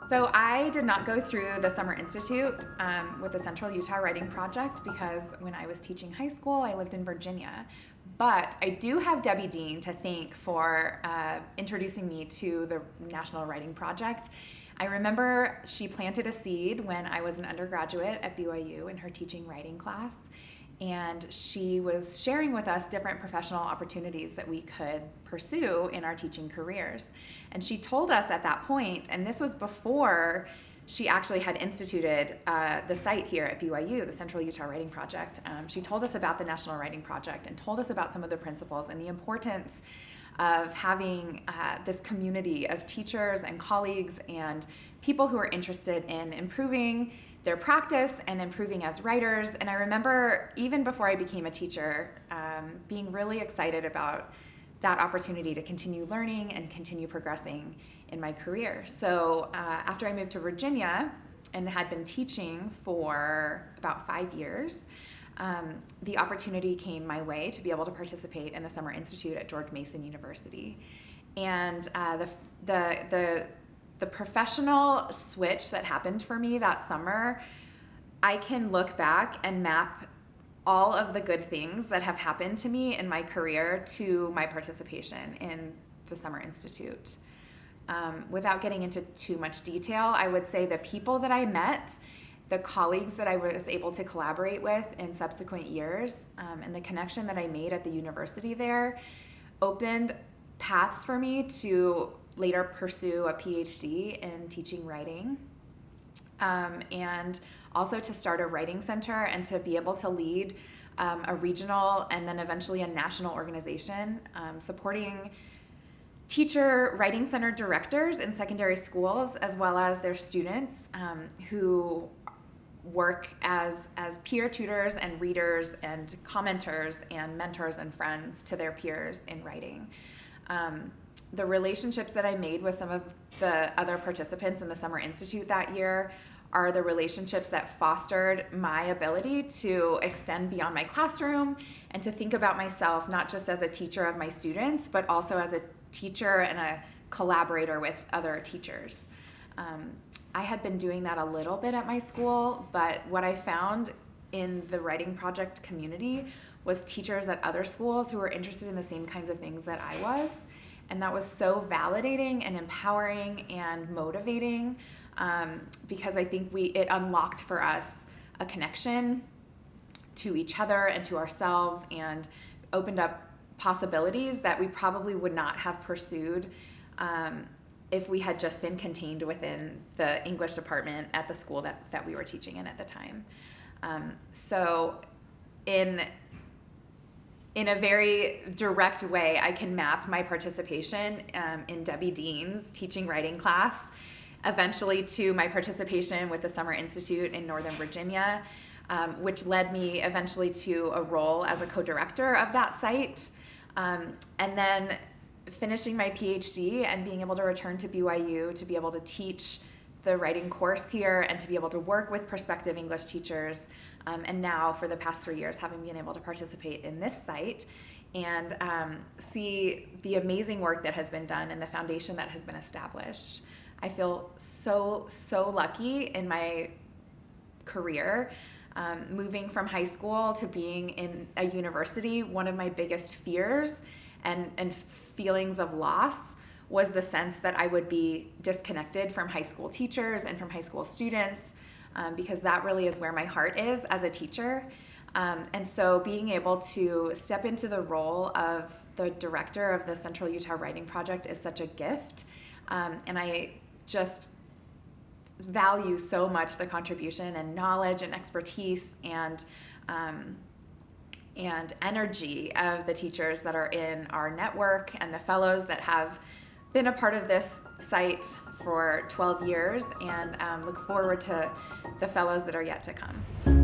So I did not go through the Summer Institute with the Central Utah Writing Project because when I was teaching high school, I lived in Virginia. But I do have Debbie Dean to thank for introducing me to the National Writing Project. I remember she planted a seed when I was an undergraduate at BYU in her teaching writing class. And she was sharing with us different professional opportunities that we could pursue in our teaching careers. And she told us at that point, and this was before she actually had instituted the site here at BYU, the Central Utah Writing Project. She told us about the National Writing Project and told us about some of the principles and the importance of having this community of teachers and colleagues and people who are interested in improving their practice and improving as writers. And I remember even before I became a teacher, being really excited about that opportunity to continue learning and continue progressing in my career. So after I moved to Virginia and had been teaching for about 5 years, the opportunity came my way to be able to participate in the Summer Institute at George Mason University. And the professional switch that happened for me that summer, I can look back and map all of the good things that have happened to me in my career to my participation in the Summer Institute. Without getting into too much detail, I would say the people that I met, the colleagues that I was able to collaborate with in subsequent years, and the connection that I made at the university there opened paths for me to later pursue a Ph.D. in teaching writing, and also to start a writing center and to be able to lead a regional and then eventually a national organization supporting teacher writing center directors in secondary schools as well as their students who work as peer tutors and readers and commenters and mentors and friends to their peers in writing. The relationships that I made with some of the other participants in the Summer Institute that year are the relationships that fostered my ability to extend beyond my classroom and to think about myself not just as a teacher of my students, but also as a teacher and a collaborator with other teachers. I had been doing that a little bit at my school, but what I found in the writing project community was teachers at other schools who were interested in the same kinds of things that I was. And that was so validating and empowering and motivating because I think it unlocked for us a connection to each other and to ourselves and opened up possibilities that we probably would not have pursued if we had just been contained within the English department at the school that we were teaching in at the time. So in a very direct way, I can map my participation in Debbie Dean's teaching writing class, eventually to my participation with the Summer Institute in Northern Virginia, which led me eventually to a role as a co-director of that site, and then finishing my PhD and being able to return to BYU to be able to teach the writing course here and to be able to work with prospective English teachers. And now, for the past 3 years, having been able to participate in this site and see the amazing work that has been done and the foundation that has been established. I feel so lucky in my career. Moving from high school to being in a university, one of my biggest fears and feelings of loss was the sense that I would be disconnected from high school teachers and from high school students. Because that really is where my heart is as a teacher. And so being able to step into the role of the director of the Central Utah Writing Project is such a gift. And I just value so much the contribution and knowledge and expertise and energy of the teachers that are in our network and the fellows that have been a part of this site for 12 years and look forward to the fellows that are yet to come.